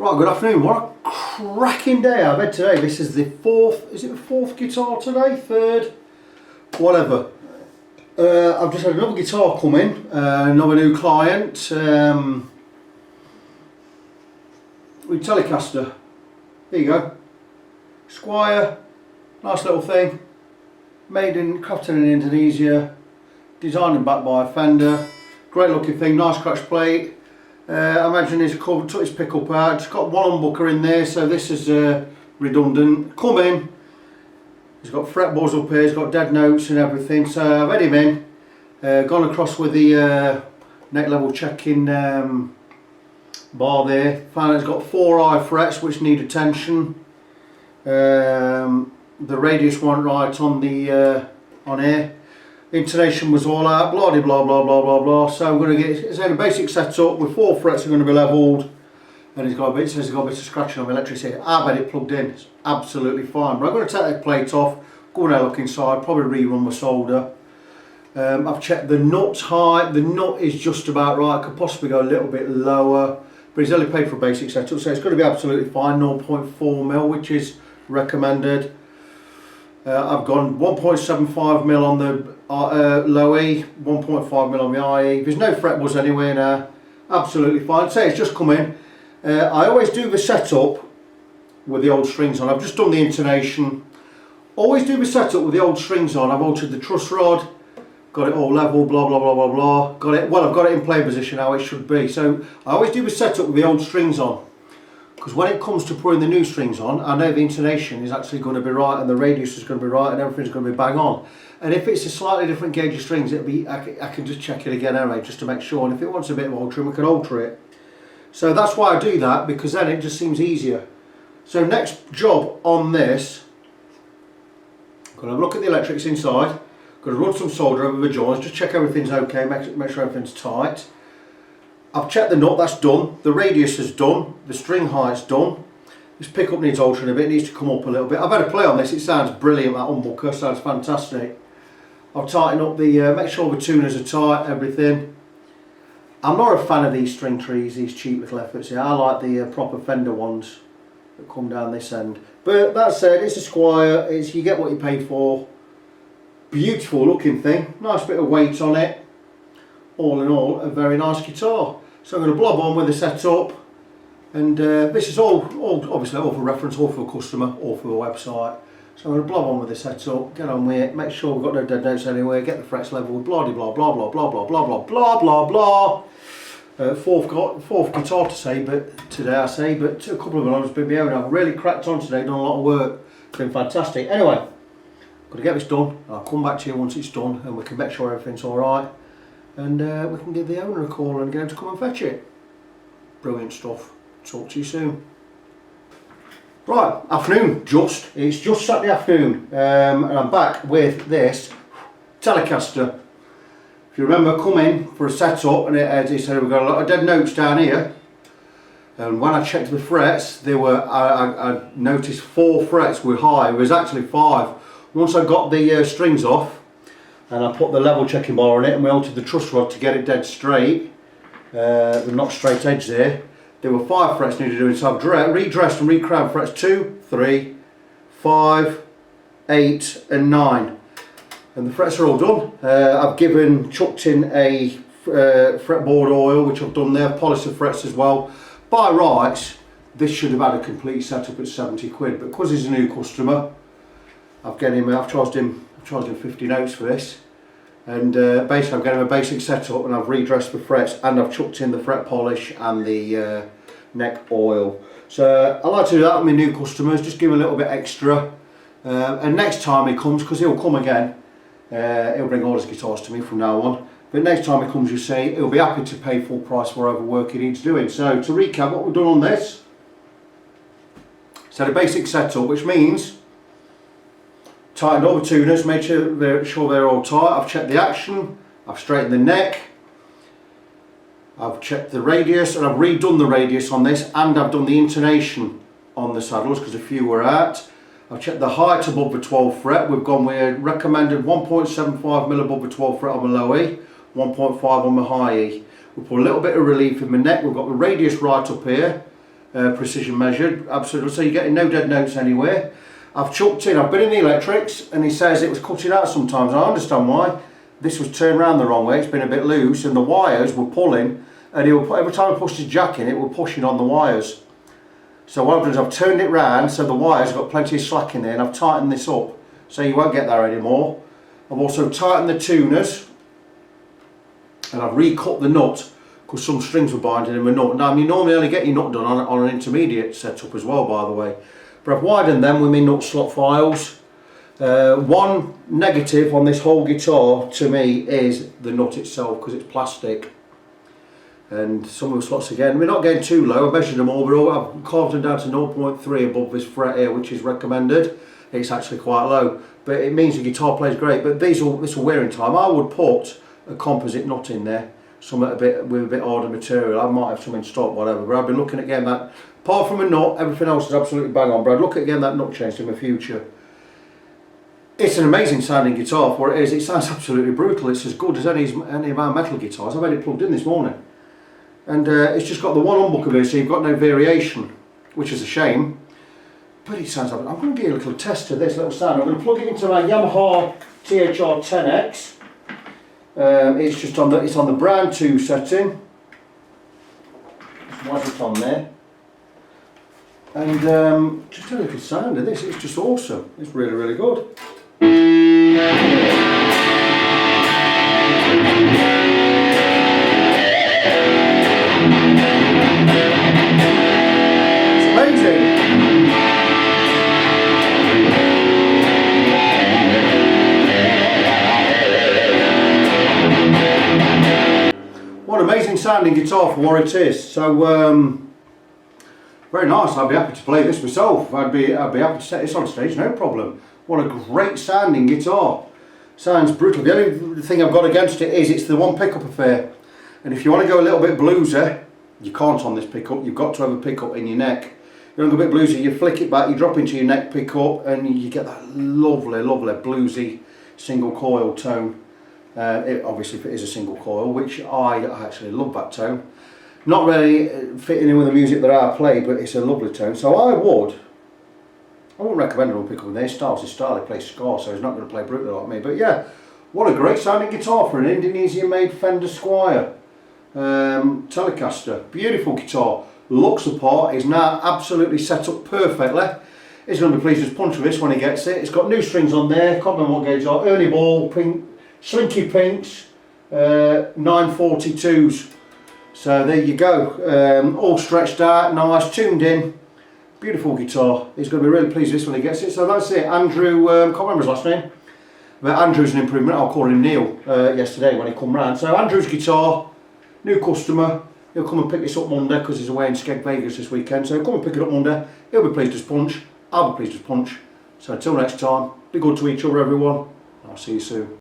Right, good afternoon. What a cracking day I've had today. This is the fourth guitar today? Third? Whatever. I've just had another guitar come in, another new client, with Telecaster. There you go. Squier, nice little thing. Crafted in Indonesia, designed and backed by a Fender. Great looking thing, nice scratch plate. I imagine he's took his pickup out, just got one humbucker in there, so this is redundant. Come in, he's got fretboards up here, he's got dead notes and everything, so I've had him in, gone across with the neck level checking bar there, found it's got 4 eye frets which need attention. The radius wasn't right on the on here. Intonation was all out, blah blah blah blah blah blah. So I'm going to get it's a basic setup with 4 frets are going to be levelled, and it says he's got a bit of scratching on the electricity. I've had it plugged in, it's absolutely fine. But I'm going to take that plate off, go and have a look inside, probably rerun my solder. I've checked the nut height. The nut is just about right. Could possibly go a little bit lower, but he's only paid for a basic setup, so it's going to be absolutely fine. 0.4mm, which is recommended. I've gone 1.75mm on the low E, 1.5mm on the high E. There's no fretboards anywhere now, absolutely fine. So it's just come in. I always do the setup with the old strings on. I've just done the intonation. Always do the setup with the old strings on. I've altered the truss rod, got it all level, blah blah blah blah blah. Got it. Well, I've got it in play position how it should be. So I always do the setup with the old strings on, because when it comes to putting the new strings on, I know the intonation is actually going to be right, and the radius is going to be right, and everything's going to be bang on. And if it's a slightly different gauge of strings, I can just check it again anyway, just to make sure. And if it wants a bit of altering, we can alter it. So that's why I do that, because then it just seems easier. So next job on this, I'm going to have a look at the electrics inside. I'm going to run some solder over the joints, just check everything's okay, make sure everything's tight. I've checked the nut, that's done. The radius is done. The string height's done. This pickup needs altering a bit, it needs to come up a little bit. I've had a play on this, it sounds brilliant, that humbucker, sounds fantastic. I'll tighten up the, make sure the tuners are tight, everything. I'm not a fan of these string trees, these cheap little efforts here. I like the proper Fender ones that come down this end. But that said, it's a Squier, you get what you pay for. Beautiful looking thing, nice bit of weight on it. All in all, a very nice guitar. So I'm going to blob on with the setup, and this is all obviously all for reference, all for a customer, all for the website. So I'm going to blob on with the setup, get on with it, make sure we've got no dead notes anywhere, get the frets level, blah blah blah blah blah blah blah blah blah blah blah. Fourth guitar to say, but today I say, but a couple of them I've been my own. I've really cracked on today, done a lot of work, it's been fantastic. Anyway, got to get this done. I'll come back to you once it's done, and we can make sure everything's all right. And we can give the owner a call and get him to come and fetch it. Brilliant stuff. Talk to you soon. Right, afternoon, it's just Saturday afternoon, and I'm back with this Telecaster. If you remember, come in for a setup, and it said we've got a lot of dead notes down here. And when I checked the frets, there were I noticed 4 frets were high. It was actually 5. Once I got the strings off, and I put the level checking bar on it, and we altered the truss rod to get it dead straight, the not straight edge there were 5 frets needed doing, so I've redressed and recrowned frets 2, 3, 5, 8 and 9, and the frets are all done. I've chucked in a fretboard oil, which I've done there, polished the frets as well. By rights this should have had a complete setup at 70 quid, but because he's a new customer, I've charged him 50 notes for this, and basically I'm getting a basic setup, and I've redressed the frets, and I've chucked in the fret polish and the neck oil. So I like to do that with my new customers, just give him a little bit extra, and next time he comes, because he'll come again, he'll bring all his guitars to me from now on, but next time he comes, you see, he'll be happy to pay full price for whatever work he needs doing. So to recap what we've done on this, so the basic setup, which means tightened all the tuners, made sure they're all tight. I've checked the action, I've straightened the neck, I've checked the radius, and I've redone the radius on this, and I've done the intonation on the saddles because a few were out. I've checked the height above the 12th fret. We've gone with recommended 1.75mm above the 12th fret on the low E, 1.5 on the high E. We put a little bit of relief in the neck. We've got the radius right up here, precision measured, absolutely, so you're getting no dead notes anywhere. I've chucked in, I've been in the electrics, and he says it was cutting out sometimes, and I understand why. This was turned around the wrong way, it's been a bit loose, and the wires were pulling, and every time I pushed his jack in, it was pushing on the wires. So what I've done is I've turned it round, so the wires got plenty of slack in there, and I've tightened this up, so you won't get that anymore. I've also tightened the tuners, and I've recut the nut, because some strings were binding in my nut. Now you normally only get your nut done on an intermediate setup as well, by the way. But I've widened them with my nut slot files. One negative on this whole guitar to me is the nut itself, because it's plastic. And some of the slots again, we're not getting too low, I measured them all, but I've carved them down to 0.3 above this fret here, which is recommended. It's actually quite low, but it means the guitar plays great. But this will wear in time. I would put a composite nut in there, something with a bit harder material. I might have some in stock, whatever, but I've been looking at getting that. Apart from a nut, everything else is absolutely bang on, but I'd look at getting that nut changed in the future. It's an amazing sounding guitar for what it is. It sounds absolutely brutal. It's as good as any of our metal guitars. I've had it plugged in this morning. And it's just got the one humbucker here, so you've got no variation, which is a shame. But it sounds like, I'm going to give you a little test of this little sound. I'm going to plug it into my Yamaha THR 10X. It's just on the Brown 2 setting. Why is it on there? And just a little sound of this, it's just awesome. It's really, really good. It's amazing. What an amazing sounding guitar for what it is. So very nice. I'd be happy to play this myself. I'd be happy to set this on stage, no problem. What a great sounding guitar. Sounds brutal. The only thing I've got against it is it's the one pickup affair. And if you want to go a little bit bluesy, you can't on this pickup. You've got to have a pickup in your neck. You want to go a bit bluesy, you flick it back, you drop into your neck pickup, and you get that lovely, lovely bluesy single coil tone. Obviously if it is a single coil, which I actually love that tone. Not really fitting in with the music that I play, but it's a lovely tone. So I wouldn't recommend anyone pick up with their style. It's his style, he plays ska, so he's not going to play brutally like me. But yeah, what a great sounding guitar for an Indonesian made Fender Squier Telecaster. Beautiful guitar, looks the part, is now absolutely set up perfectly. He's going to be pleased as punch with this when he gets it. It's got new strings on there, can't remember what gauge are, Ernie Ball, pink, slinky pinks, 942s. So there you go, all stretched out, nice, tuned in, beautiful guitar. He's going to be really pleased with this when he gets it. So that's it. Andrew, can't remember his last name, but Andrew's an improvement. I'll call him Neil yesterday when he come round. So Andrew's guitar, new customer. He'll come and pick this up Monday because he's away in Skeg Vegas this weekend. So he'll come and pick it up Monday. He'll be pleased as punch. I'll be pleased as punch. So until next time, be good to each other, everyone. I'll see you soon.